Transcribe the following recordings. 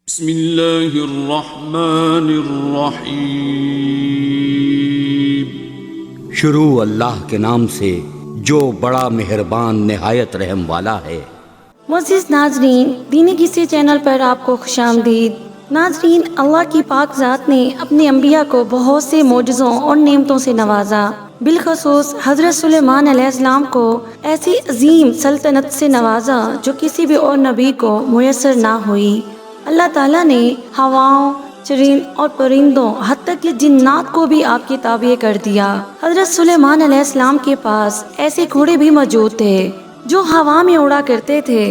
بسم اللہ الرحمن الرحیم۔ شروع اللہ کے نام سے جو بڑا مہربان نہایت رحم والا ہے۔ معزز ناظرین، دینی قصے چینل پر آپ کو خوش آمدید۔ ناظرین، اللہ کی پاک ذات نے اپنے انبیاء کو بہت سے معجزوں اور نعمتوں سے نوازا۔ بالخصوص حضرت سلیمان علیہ السلام کو ایسی عظیم سلطنت سے نوازا جو کسی بھی اور نبی کو میسر نہ ہوئی۔ اللہ تعالیٰ نے ہواؤں، چرند اور پرندوں، حتیٰ کہ جنات کو بھی آپ کے تابع کر دیا۔ حضرت سلیمان علیہ السلام کے پاس ایسے گھوڑے بھی موجود تھے جو ہوا میں اڑا کرتے تھے۔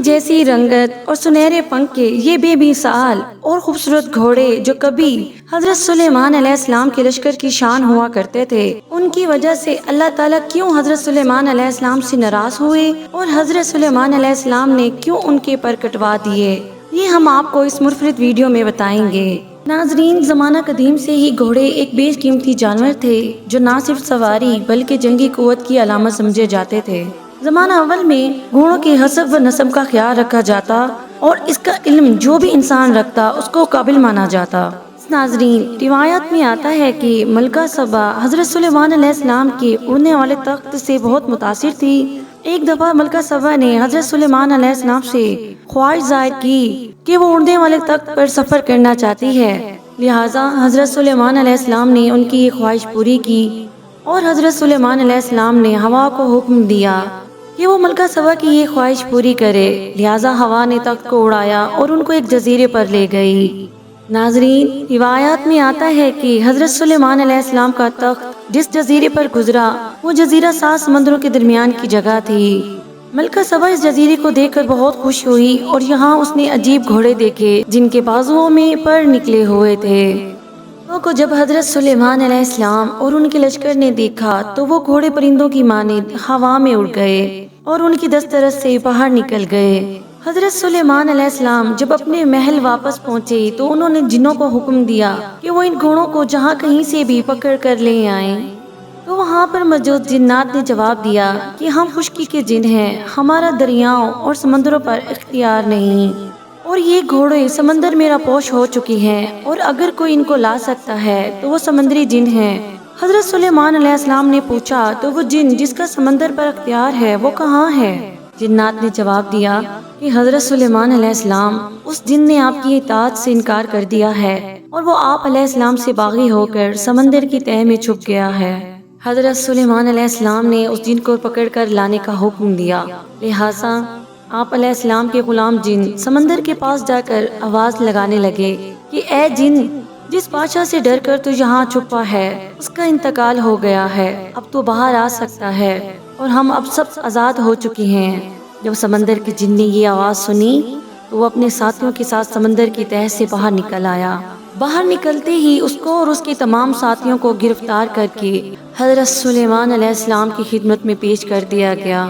جیسی رنگت اور سنہرے پنکھ کے یہ بے مثال اور خوبصورت گھوڑے جو کبھی حضرت سلیمان علیہ السلام کے لشکر کی شان ہوا کرتے تھے، ان کی وجہ سے اللہ تعالیٰ کیوں حضرت سلیمان علیہ السلام سے ناراض ہوئے اور حضرت سلیمان علیہ السلام نے کیوں ان کے پر کٹوا دیے، یہ ہم آپ کو اس منفرد ویڈیو میں بتائیں گے۔ ناظرین، زمانہ قدیم سے ہی گھوڑے ایک بیش قیمتی جانور تھے جو نہ صرف سواری بلکہ جنگی قوت کی علامت سمجھے جاتے تھے۔ زمانہ اول میں گھوڑوں کے حسب و نسب کا خیال رکھا جاتا اور اس کا علم جو بھی انسان رکھتا اس کو قابل مانا جاتا۔ ناظرین، روایات میں آتا ہے کہ ملکہ سبا حضرت سلیمان علیہ السلام کے اڑنے والے تخت سے بہت متاثر تھی۔ ایک دفعہ ملکہ سبا نے حضرت سلیمان علیہ السلام سے خواہش ظاہر کی کہ وہ اڑنے والے تخت پر سفر کرنا چاہتی ہے، لہٰذا حضرت سلیمان علیہ السلام نے ان کی یہ خواہش پوری کی اور حضرت سلیمان علیہ السلام نے ہوا کو حکم دیا کہ وہ ملکہ سبا کی یہ خواہش پوری کرے، لہٰذا ہوا نے تخت کو اڑایا اور ان کو ایک جزیرے پر لے گئی۔ ناظرین، روایات میں آتا ہے کہ حضرت سلیمان علیہ السلام کا تخت جس جزیرے پر گزرا وہ جزیرہ 7 سمندروں کے درمیان کی جگہ تھی۔ ملکہ سبا اس جزیرے کو دیکھ کر بہت خوش ہوئی اور یہاں اس نے عجیب گھوڑے دیکھے جن کے بازوؤں میں پر نکلے ہوئے تھے۔ کو جب حضرت سلیمان علیہ السلام اور ان کے لشکر نے دیکھا تو وہ گھوڑے پرندوں کی مانند ہوا میں اڑ گئے اور ان کی دسترس سے باہر نکل گئے۔ حضرت سلیمان علیہ السلام جب اپنے محل واپس پہنچے تو انہوں نے جنوں کو حکم دیا کہ وہ ان گھوڑوں کو جہاں کہیں سے بھی پکڑ کر لے آئیں، تو وہاں پر موجود جنات نے جواب دیا کہ ہم خشکی کے جن ہیں، ہمارا دریاؤں اور سمندروں پر اختیار نہیں، اور یہ گھوڑے سمندر میرا پوش ہو چکی ہیں، اور اگر کوئی ان کو لا سکتا ہے تو وہ سمندری جن ہیں۔ حضرت سلیمان علیہ السلام نے پوچھا تو وہ جن جس کا سمندر پر اختیار ہے وہ کہاں ہے؟ جنات نے جواب دیا کہ حضرت سلیمان علیہ السلام، اس جن نے آپ کی اطاعت سے انکار کر دیا ہے اور وہ آپ علیہ السلام سے باغی ہو کر سمندر کی تہہ میں چھپ گیا ہے۔ حضرت سلیمان علیہ السلام نے اس جن کو پکڑ کر لانے کا حکم دیا، لہٰذا آپ علیہ السلام کے غلام جن سمندر کے پاس جا کر آواز لگانے لگے کہ اے جن، جس بادشاہ سے ڈر کر تو یہاں چھپا ہے اس کا انتقال ہو گیا ہے، اب تو باہر آ سکتا ہے اور ہم اب سب آزاد ہو چکے ہیں۔ جب سمندر کے جن نے یہ آواز سنی تو وہ اپنے ساتھیوں کے ساتھ سمندر کی تہہ سے باہر نکل آیا۔ باہر نکلتے ہی اس کو اور اس کے تمام ساتھیوں کو گرفتار کر کے حضرت سلیمان علیہ السلام کی خدمت میں پیش کر دیا گیا۔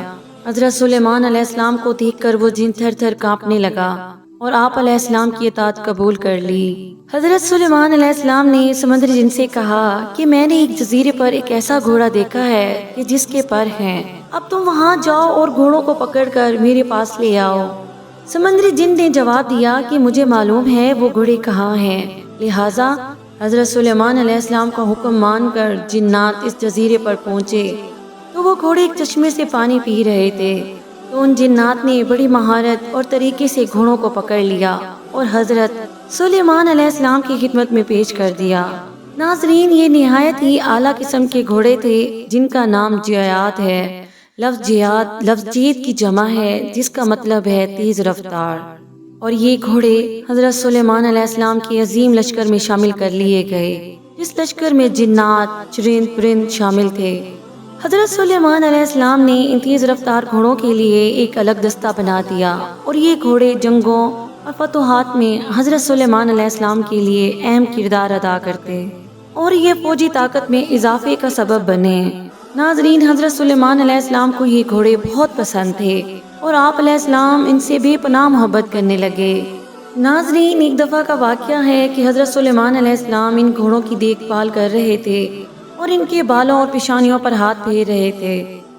حضرت سلیمان علیہ السلام کو دیکھ کر وہ جن تھر تھر کانپنے لگا اور آپ علیہ السلام کی اطاعت قبول کر لی۔ حضرت سلیمان علیہ السلام نے سمندری جن سے کہا کہ میں نے ایک جزیرے پر ایک ایسا گھوڑا دیکھا ہے کہ جس کے پر ہیں، اب تم وہاں جاؤ اور گھوڑوں کو پکڑ کر میرے پاس لے آؤ۔ سمندری جن نے جواب دیا کہ مجھے معلوم ہے وہ گھوڑے کہاں ہیں، لہٰذا حضرت سلیمان علیہ السلام کا حکم مان کر جنات اس جزیرے پر پہنچے تو وہ گھوڑے ایک چشمے سے پانی پی رہے تھے، تو ان جنات نے بڑی مہارت اور طریقے سے گھوڑوں کو پکڑ لیا اور حضرت سلیمان علیہ السلام کی خدمت میں پیش کر دیا۔ ناظرین، یہ نہایت ہی اعلیٰ قسم کے گھوڑے تھے جن کا نام جیاد ہے۔ لفظ جیاد لفظ جید کی جمع ہے جس کا مطلب ہے تیز رفتار، اور یہ گھوڑے حضرت سلیمان علیہ السلام کے عظیم لشکر میں شامل کر لیے گئے، جس لشکر میں جنات، چرند پرند شامل تھے۔ حضرت سلیمان علیہ السلام نے ان تیز رفتار گھوڑوں کے لیے ایک الگ دستہ بنا دیا، اور یہ گھوڑے جنگوں اور فتوحات میں حضرت سلیمان علیہ السلام کے لیے اہم کردار ادا کرتے اور یہ فوجی طاقت میں اضافے کا سبب بنے۔ ناظرین، حضرت سلیمان علیہ السلام کو یہ گھوڑے بہت پسند تھے اور آپ علیہ السلام ان سے بے پناہ محبت کرنے لگے۔ ناظرین، ایک دفعہ کا واقعہ ہے کہ حضرت سلیمان علیہ السلام ان گھوڑوں کی دیکھ بھال کر رہے تھے اور ان کے بالوں اور پیشانیوں پر ہاتھ پھیر رہے تھے،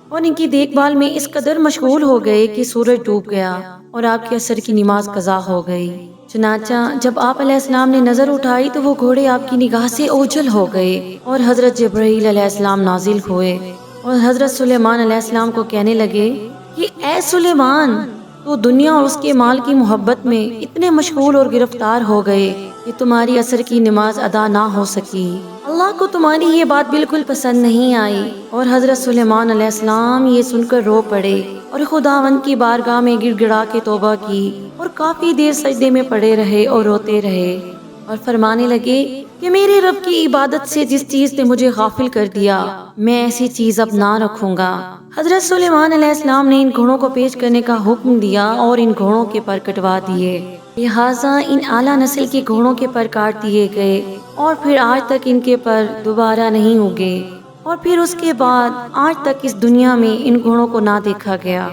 اور ان کی دیکھ بھال میں اس قدر مشغول ہو گئے کہ سورج ڈوب گیا اور آپ کے عصر کی نماز قضا ہو گئی۔ چنانچہ جب آپ علیہ السلام نے نظر اٹھائی تو وہ گھوڑے آپ کی نگاہ سے اوجھل ہو گئے اور حضرت جبرائیل علیہ السلام نازل ہوئے اور حضرت سلیمان علیہ السلام کو کہنے لگے کہ اے سلیمان، تو دنیا اور اس کے مال کی محبت میں اتنے مشغول اور گرفتار ہو گئے کہ تمہاری عصر کی نماز ادا نہ ہو سکی۔ اللہ کو تمہاری یہ بات بالکل پسند نہیں آئی اور حضرت سلیمان علیہ السلام یہ سن کر رو پڑے اور خداوند کی بارگاہ میں گڑ گڑا کے توبہ کی اور کافی دیر سجدے میں پڑے رہے اور روتے رہے اور فرمانے لگے کہ میرے رب کی عبادت سے جس چیز نے مجھے غافل کر دیا میں ایسی چیز اب نہ رکھوں گا۔ حضرت سلیمان علیہ السلام نے ان گھوڑوں کو پیش کرنے کا حکم دیا اور ان گھوڑوں کے پر کٹوا دیے، لہٰذا ان اعلیٰ نسل کے گھوڑوں کے پر کاٹ دیے گئے اور پھر آج تک ان کے پر دوبارہ نہیں اگے اور پھر اس کے بعد آج تک اس دنیا میں ان گھوڑوں کو نہ دیکھا گیا۔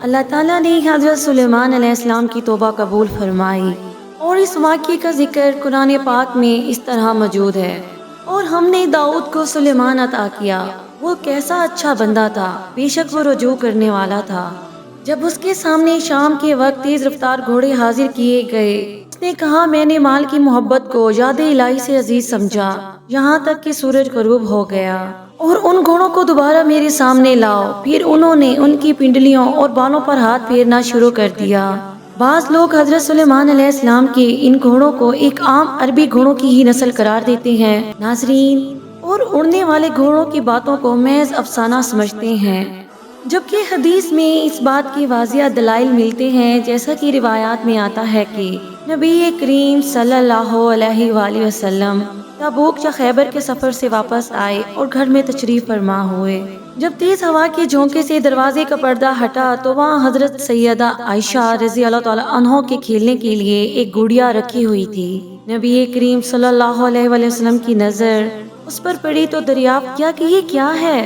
اللہ تعالیٰ نے حضرت سلیمان علیہ السلام کی توبہ قبول فرمائی اور اس واقعے کا ذکر قرآن پاک میں اس طرح موجود ہے، اور ہم نے داؤد کو سلیمان عطا کیا، وہ کیسا اچھا بندہ تھا، بے شک وہ رجوع کرنے والا تھا۔ جب اس کے سامنے شام کے وقت تیز رفتار گھوڑے حاضر کیے گئے، اس نے کہا میں نے مال کی محبت کو یاد الہی سے عزیز سمجھا یہاں تک کہ سورج غروب ہو گیا، اور ان گھوڑوں کو دوبارہ میرے سامنے لاؤ۔ پھر انہوں نے ان کی پنڈلیوں اور بالوں پر ہاتھ پھیرنا شروع کر دیا۔ بعض لوگ حضرت سلیمان علیہ السلام کے ان گھوڑوں کو ایک عام عربی گھوڑوں کی ہی نسل قرار دیتے ہیں ناظرین، اور اڑنے والے گھوڑوں کی باتوں کو محض افسانہ سمجھتے ہیں، جبکہ حدیث میں اس بات کی واضح دلائل ملتے ہیں، جیسا کہ روایات میں آتا ہے کہ نبی کریم صلی اللہ علیہ وآلہ وسلم تبوک یا خیبر کے سفر سے واپس آئے اور گھر میں تشریف فرما ہوئے۔ جب تیز ہوا کے جھونکے سے دروازے کا پردہ ہٹا تو وہاں حضرت سیدہ عائشہ رضی اللہ تعالی عنہ کے کھیلنے کے لیے ایک گڑیا رکھی ہوئی تھی۔ نبی کریم صلی اللہ علیہ وآلہ وسلم کی نظر اس پر پڑی تو دریافت کیا کہ یہ کیا ہے؟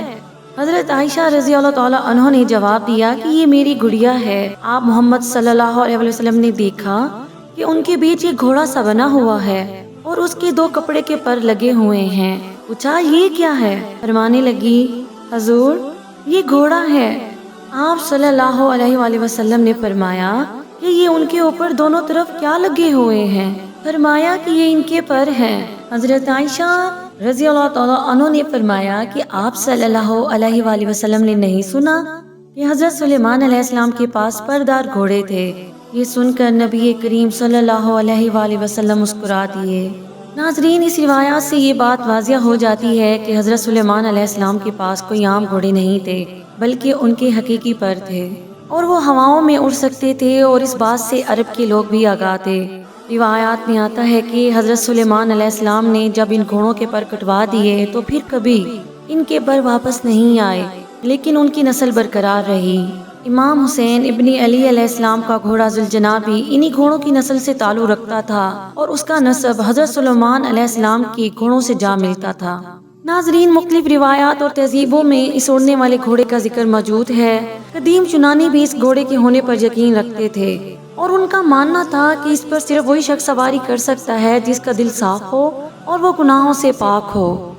حضرت عائشہ رضی اللہ تعالی عنہ نے جواب دیا کہ یہ میری گڑیا ہے۔ آپ محمد صلی اللہ علیہ وآلہ وسلم نے دیکھا کہ ان کے بیچ ایک گھوڑا سا بنا ہوا ہے اور اس کے 2 کپڑے کے پر لگے ہوئے ہیں۔ پوچھا یہ کیا ہے؟ فرمانے لگی حضور یہ گھوڑا ہے۔ آپ صلی اللہ علیہ وآلہ وسلم نے فرمایا کہ یہ ان کے اوپر دونوں طرف کیا لگے ہوئے ہیں؟ فرمایا کہ یہ ان کے پر ہیں۔ حضرت عائشہ رضی اللہ تعالیٰ عنہ نے فرمایا کہ آپ صلی اللہ علیہ وآلہ وسلم نے نہیں سنا کہ حضرت سلیمان علیہ السلام کے پاس پردار گھوڑے تھے؟ یہ سن کر نبی کریم صلی اللہ علیہ وآلہ وسلم مسکرا دیے۔ ناظرین اس روایات سے یہ بات واضح ہو جاتی ہے کہ حضرت سلیمان علیہ السلام کے پاس کوئی عام گھوڑے نہیں تھے، بلکہ ان کے حقیقی پر تھے اور وہ ہواؤں میں اڑ سکتے تھے، اور اس بات سے عرب کے لوگ بھی آگاہ تھے۔ روایات میں آتا ہے کہ حضرت سلیمان علیہ السلام نے جب ان گھوڑوں کے پر کٹوا دیے تو پھر کبھی ان کے پر واپس نہیں آئے، لیکن ان کی نسل برقرار رہی۔ امام حسین ابن علی علیہ السلام کا گھوڑا ذوالجناح بھی انہی گھوڑوں کی نسل سے تعلق رکھتا تھا، اور اس کا نسب حضرت سلیمان علیہ السلام کے گھوڑوں سے جا ملتا تھا۔ ناظرین مختلف روایات اور تہذیبوں میں اس اڑنے والے گھوڑے کا ذکر موجود ہے۔ قدیم یونانی بھی اس گھوڑے کے ہونے پر یقین رکھتے تھے، اور ان کا ماننا تھا کہ اس پر صرف وہی شخص سواری کر سکتا ہے جس کا دل صاف ہو اور وہ گناہوں سے پاک ہو۔